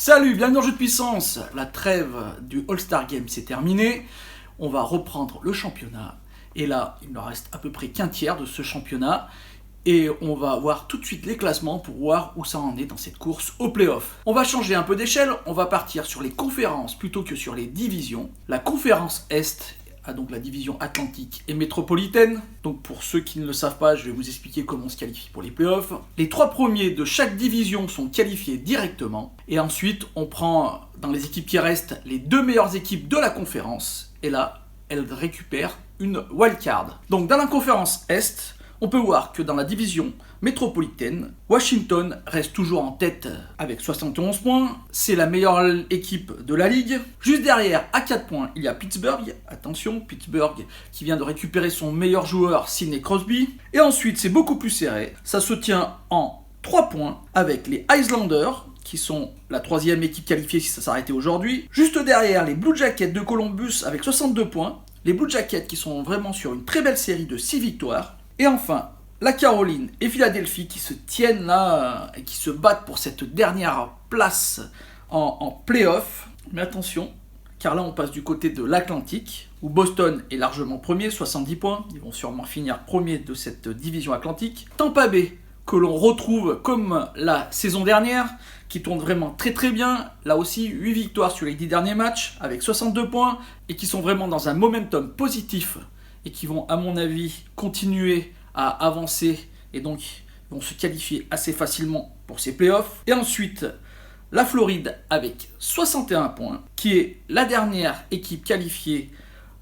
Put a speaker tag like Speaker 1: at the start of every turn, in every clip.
Speaker 1: Salut, bienvenue dans Jeu de Puissance. La trêve du All-Star Game s'est terminée. On va reprendre le championnat. Et là, il nous reste à peu près qu'un tiers de ce championnat. Et on va voir tout de suite les classements pour voir où ça en est dans cette course au play-off. On va changer un peu d'échelle. On va partir sur les conférences plutôt que sur les divisions. La conférence Est a donc la division Atlantique et métropolitaine. Donc pour ceux qui ne le savent pas, je vais vous expliquer comment on se qualifie pour les playoffs. Les 3 premiers de chaque division sont qualifiés directement. Et ensuite, on prend dans les équipes qui restent les 2 meilleures équipes de la conférence. Et là, elles récupèrent une wildcard. Donc dans la conférence Est, on peut voir que dans la division métropolitaine, Washington reste toujours en tête avec 71 points. C'est la meilleure équipe de la ligue. Juste derrière, à 4 points, il y a Pittsburgh. Attention, Pittsburgh qui vient de récupérer son meilleur joueur, Sidney Crosby. Et ensuite, c'est beaucoup plus serré. Ça se tient en 3 points avec les Islanders, qui sont la 3e équipe qualifiée si ça s'arrêtait aujourd'hui. Juste derrière, les Blue Jackets de Columbus avec 62 points. Les Blue Jackets qui sont vraiment sur une très belle série de 6 victoires. Et enfin, la Caroline et Philadelphie qui se tiennent là et qui se battent pour cette dernière place en play-off. Mais attention, car là on passe du côté de l'Atlantique, où Boston est largement premier, 70 points. Ils vont sûrement finir premier de cette division Atlantique. Tampa Bay, que l'on retrouve comme la saison dernière, qui tourne vraiment très très bien. Là aussi, 8 victoires sur les 10 derniers matchs, avec 62 points, et qui sont vraiment dans un momentum positif, et qui vont, à mon avis, continuer à avancer, et donc vont se qualifier assez facilement pour ces playoffs. Et ensuite, la Floride avec 61 points, qui est la dernière équipe qualifiée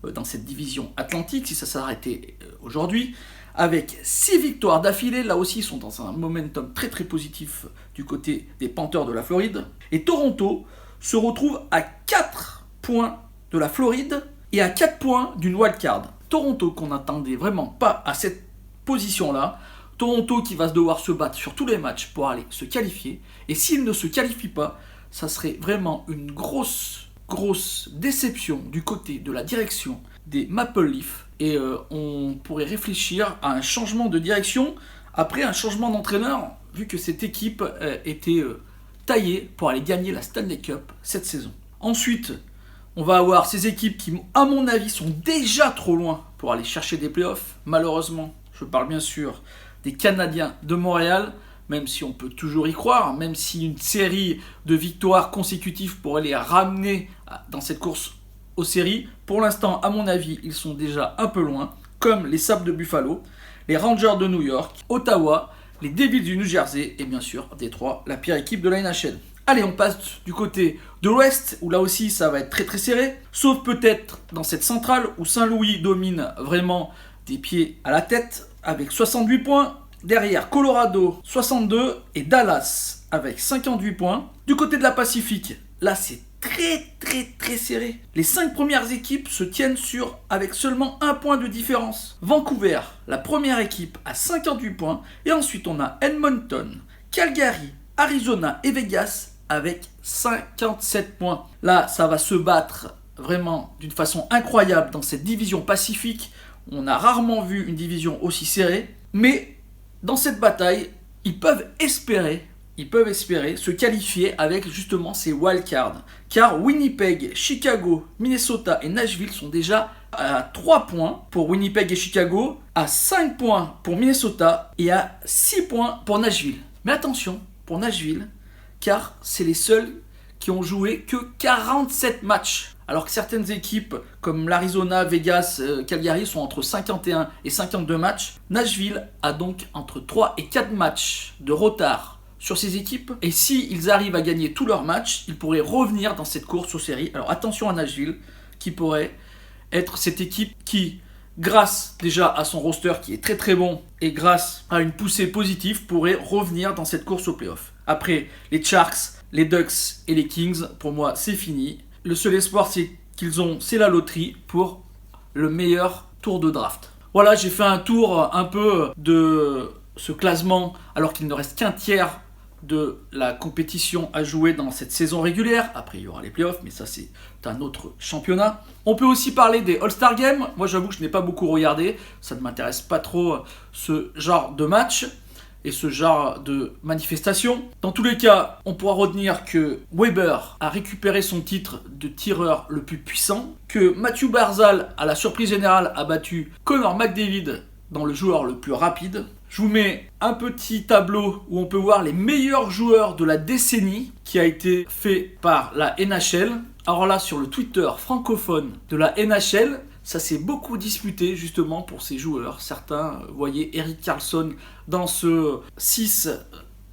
Speaker 1: dans cette division Atlantique, si ça s'arrêtait aujourd'hui, avec 6 victoires d'affilée. Là aussi, ils sont dans un momentum très très positif du côté des Panthers de la Floride. Et Toronto se retrouve à 4 points de la Floride et à 4 points d'une wildcard. Toronto qu'on n'attendait vraiment pas à cette position-là. Toronto qui va devoir se battre sur tous les matchs pour aller se qualifier. Et s'il ne se qualifie pas, ça serait vraiment une grosse déception du côté de la direction des Maple Leafs. Et on pourrait réfléchir à un changement de direction après un changement d'entraîneur, vu que cette équipe était taillée pour aller gagner la Stanley Cup cette saison. Ensuite, on va avoir ces équipes qui, à mon avis, sont déjà trop loin pour aller chercher des playoffs. Malheureusement, je parle bien sûr des Canadiens de Montréal, même si on peut toujours y croire, même si une série de victoires consécutives pourrait les ramener dans cette course aux séries. Pour l'instant, à mon avis, ils sont déjà un peu loin, comme les Sabres de Buffalo, les Rangers de New York, Ottawa, les Devils du New Jersey et bien sûr Détroit, la pire équipe de la NHL. Allez, on passe du côté de l'Ouest, où là aussi ça va être très très serré, sauf peut-être dans cette centrale où Saint-Louis domine vraiment des pieds à la tête avec 68 points. Derrière, Colorado 62 et Dallas avec 58 points. Du côté de la Pacifique, là c'est très serré. Les 5 premières équipes se tiennent avec seulement 1 point de différence. Vancouver, la première équipe, à 58 points. Et ensuite on a Edmonton, Calgary, Arizona et Vegas avec 57 points. Là, ça va se battre vraiment d'une façon incroyable dans cette division Pacifique. On a rarement vu une division aussi serrée. Mais dans cette bataille, ils peuvent espérer se qualifier avec justement ces wildcards. Car Winnipeg, Chicago, Minnesota et Nashville sont déjà à 3 points pour Winnipeg et Chicago, à 5 points pour Minnesota et à 6 points pour Nashville. Mais attention, pour Nashville, car c'est les seuls qui ont joué que 47 matchs. Alors que certaines équipes comme l'Arizona, Vegas, Calgary sont entre 51 et 52 matchs. Nashville a donc entre 3 et 4 matchs de retard sur ces équipes. Et s'ils arrivent à gagner tous leurs matchs, ils pourraient revenir dans cette course aux séries. Alors attention à Nashville, qui pourrait être cette équipe qui, grâce déjà à son roster qui est très très bon, et grâce à une poussée positive, pourrait revenir dans cette course aux playoffs. Après, les Sharks, les Ducks et les Kings, pour moi, c'est fini. Le seul espoir, c'est la loterie pour le meilleur tour de draft. Voilà, j'ai fait un tour un peu de ce classement, alors qu'il ne reste qu'un tiers de la compétition à jouer dans cette saison régulière. Après, il y aura les playoffs, mais ça, c'est un autre championnat. On peut aussi parler des All-Star Games. Moi, j'avoue que je n'ai pas beaucoup regardé. Ça ne m'intéresse pas trop, ce genre de match. et ce genre de manifestation. Dans tous les cas, on pourra retenir que Weber a récupéré son titre de tireur le plus puissant, que Matthew Barzal, à la surprise générale, a battu Connor McDavid dans le joueur le plus rapide. Je vous mets un petit tableau où on peut voir les meilleurs joueurs de la décennie qui a été fait par la NHL. Alors là, sur le Twitter francophone de la NHL, ça s'est beaucoup disputé justement pour ces joueurs. Certains voyaient Erik Karlsson dans ce 6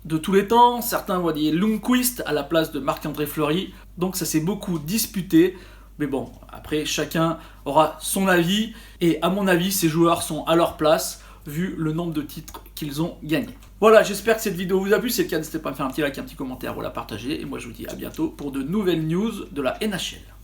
Speaker 1: de tous les temps. Certains voyaient Lundqvist à la place de Marc-André Fleury. Donc ça s'est beaucoup disputé. Mais bon, après chacun aura son avis. Et à mon avis, ces joueurs sont à leur place vu le nombre de titres qu'ils ont gagnés. Voilà, j'espère que cette vidéo vous a plu. Si c'est le cas, n'hésitez pas à me faire un petit like, un petit commentaire ou à la partager. Et moi je vous dis à bientôt pour de nouvelles news de la NHL.